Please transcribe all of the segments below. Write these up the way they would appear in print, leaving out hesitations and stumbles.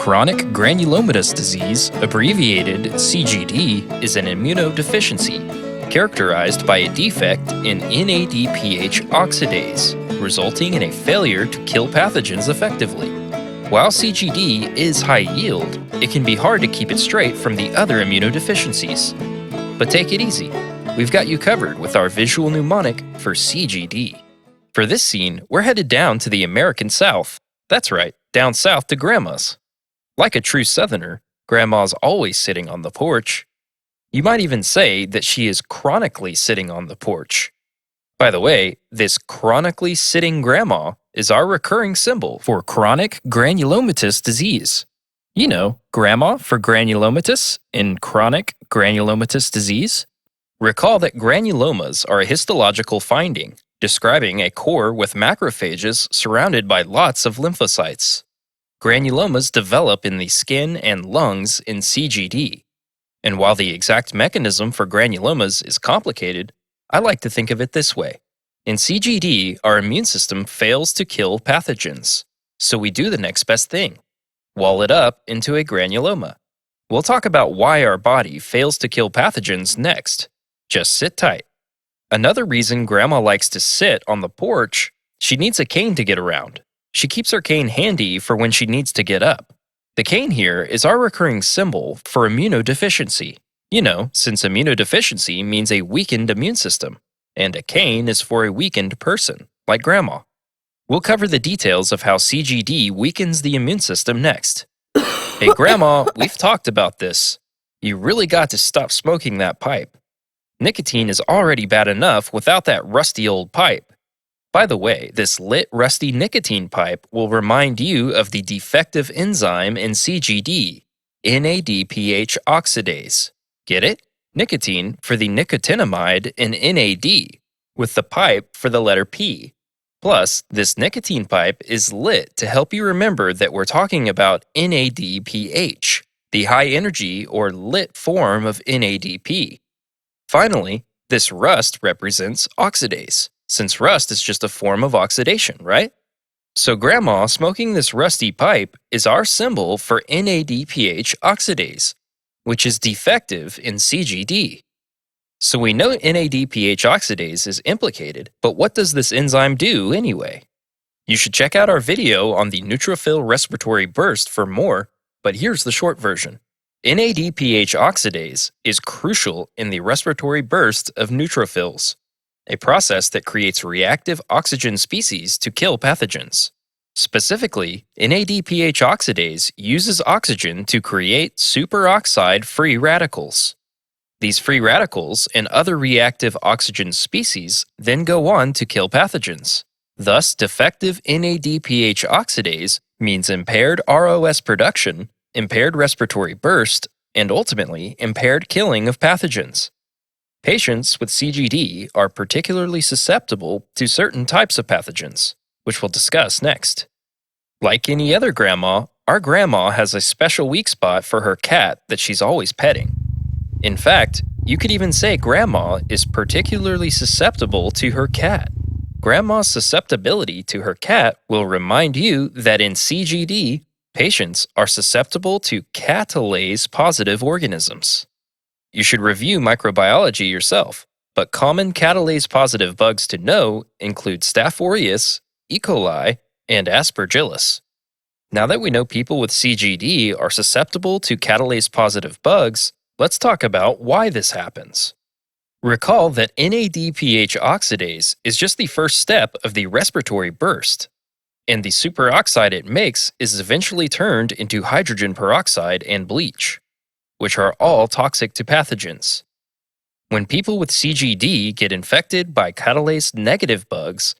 Chronic granulomatous disease, abbreviated CGD, is an immunodeficiency characterized by a defect in NADPH oxidase, resulting in a failure to kill pathogens effectively. While CGD is high yield, it can be hard to keep it straight from the other immunodeficiencies. But take it easy. We've got you covered with our visual mnemonic for CGD. For this scene, we're headed down to the American South. That's right, down south to Grandma's. Like a true Southerner, Grandma's always sitting on the porch. You might even say that she is chronically sitting on the porch. By the way, this chronically sitting grandma is our recurring symbol for chronic granulomatous disease. You know, grandma for granulomatous in chronic granulomatous disease. Recall that granulomas are a histological finding describing a core with macrophages surrounded by lots of lymphocytes. Granulomas develop in the skin and lungs in CGD. And while the exact mechanism for granulomas is complicated, I like to think of it this way. In CGD, our immune system fails to kill pathogens, so we do the next best thing. Wall it up into a granuloma. We'll talk about why our body fails to kill pathogens next. Just sit tight. Another reason Grandma likes to sit on the porch, she needs a cane to get around. She keeps her cane handy for when she needs to get up. The cane here is our recurring symbol for immunodeficiency. You know, since immunodeficiency means a weakened immune system, and a cane is for a weakened person, like Grandma. We'll cover the details of how CGD weakens the immune system next. Hey Grandma, we've talked about this. You really got to stop smoking that pipe. Nicotine is already bad enough without that rusty old pipe. By the way, this lit, rusty nicotine pipe will remind you of the defective enzyme in CGD, NADPH oxidase. Get it? Nicotine for the nicotinamide in NAD, with the pipe for the letter P. Plus, this nicotine pipe is lit to help you remember that we're talking about NADPH, the high energy or lit form of NADP. Finally, this rust represents oxidase, since rust is just a form of oxidation, right? So Grandma smoking this rusty pipe is our symbol for NADPH oxidase, which is defective in CGD. So we know NADPH oxidase is implicated, but what does this enzyme do anyway? You should check out our video on the neutrophil respiratory burst for more, but here's the short version. NADPH oxidase is crucial in the respiratory burst of neutrophils, a process that creates reactive oxygen species to kill pathogens. Specifically, NADPH oxidase uses oxygen to create superoxide free radicals. These free radicals and other reactive oxygen species then go on to kill pathogens. Thus, defective NADPH oxidase means impaired ROS production, impaired respiratory burst, and ultimately impaired killing of pathogens. Patients with CGD are particularly susceptible to certain types of pathogens, which we'll discuss next. Like any other grandma, our grandma has a special weak spot for her cat that she's always petting. In fact, you could even say Grandma is particularly susceptible to her cat. Grandma's susceptibility to her cat will remind you that in CGD, patients are susceptible to catalase-positive organisms. You should review microbiology yourself, but common catalase-positive bugs to know include Staph aureus, E. coli, and Aspergillus. Now that we know people with CGD are susceptible to catalase-positive bugs, let's talk about why this happens. Recall that NADPH oxidase is just the first step of the respiratory burst, and the superoxide it makes is eventually turned into hydrogen peroxide and bleach, which are all toxic to pathogens. When people with CGD get infected by catalase-negative bugs,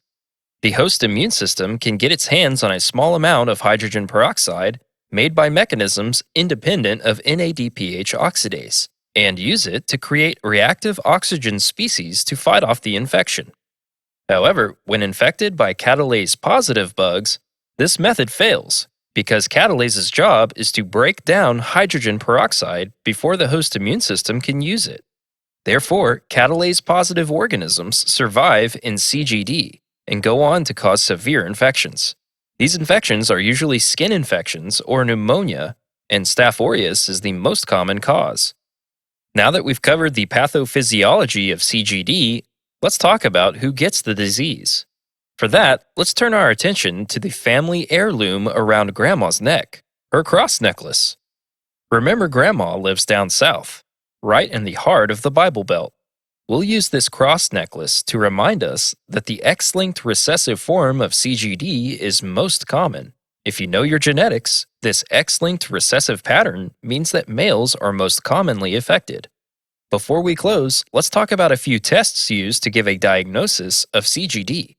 the host immune system can get its hands on a small amount of hydrogen peroxide made by mechanisms independent of NADPH oxidase, and use it to create reactive oxygen species to fight off the infection. However, when infected by catalase-positive bugs, this method fails because catalase's job is to break down hydrogen peroxide before the host immune system can use it. Therefore, catalase-positive organisms survive in CGD and go on to cause severe infections. These infections are usually skin infections or pneumonia and Staph aureus is the most common cause. Now that we've covered the pathophysiology of CGD, let's talk about who gets the disease. For that, let's turn our attention to the family heirloom around Grandma's neck, her cross necklace. Remember, Grandma lives down south, right in the heart of the Bible Belt. We'll use this cross necklace to remind us that the X-linked recessive form of CGD is most common. If you know your genetics, this X-linked recessive pattern means that males are most commonly affected. Before we close, let's talk about a few tests used to give a diagnosis of CGD.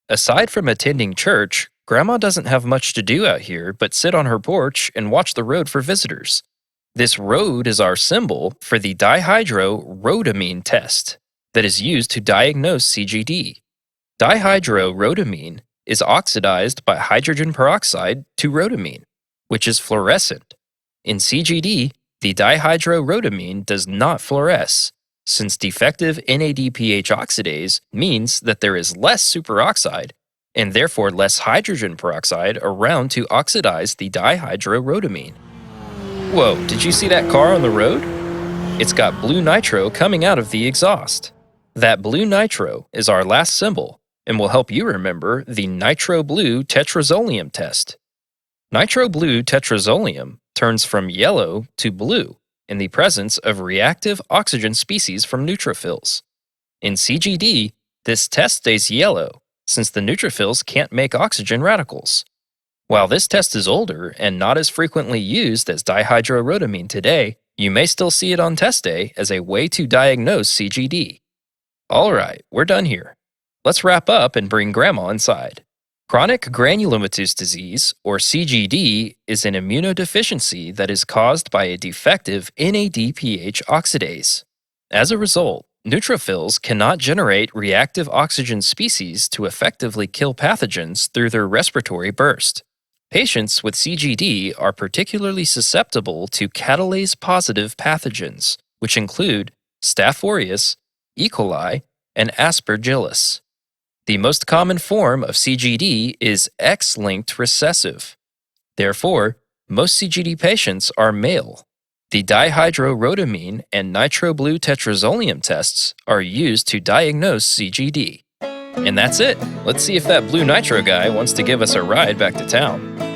Aside from attending church, Grandma doesn't have much to do out here but sit on her porch and watch the road for visitors. This road is our symbol for the dihydrorhodamine test that is used to diagnose CGD. Dihydrorhodamine is oxidized by hydrogen peroxide to rhodamine, which is fluorescent. In CGD, the dihydrorhodamine does not fluoresce, since defective NADPH oxidase means that there is less superoxide and therefore less hydrogen peroxide around to oxidize the dihydrorhodamine. Whoa, did you see that car on the road? It's got blue nitro coming out of the exhaust. That blue nitro is our last symbol and will help you remember the nitro blue tetrazolium test. Nitro blue tetrazolium turns from yellow to blue in the presence of reactive oxygen species from neutrophils. In CGD, this test stays yellow since the neutrophils can't make oxygen radicals. While this test is older and not as frequently used as dihydrorhodamine today, you may still see it on test day as a way to diagnose CGD. Alright, we're done here. Let's wrap up and bring Grandma inside. Chronic granulomatous disease, or CGD, is an immunodeficiency that is caused by a defective NADPH oxidase. As a result, neutrophils cannot generate reactive oxygen species to effectively kill pathogens through their respiratory burst. Patients with CGD are particularly susceptible to catalase-positive pathogens, which include Staph aureus, E. coli, and Aspergillus. The most common form of CGD is X-linked recessive. Therefore, most CGD patients are male. The dihydrorhodamine and nitro-blue tetrazolium tests are used to diagnose CGD. And that's it. Let's see if that blue nitro guy wants to give us a ride back to town.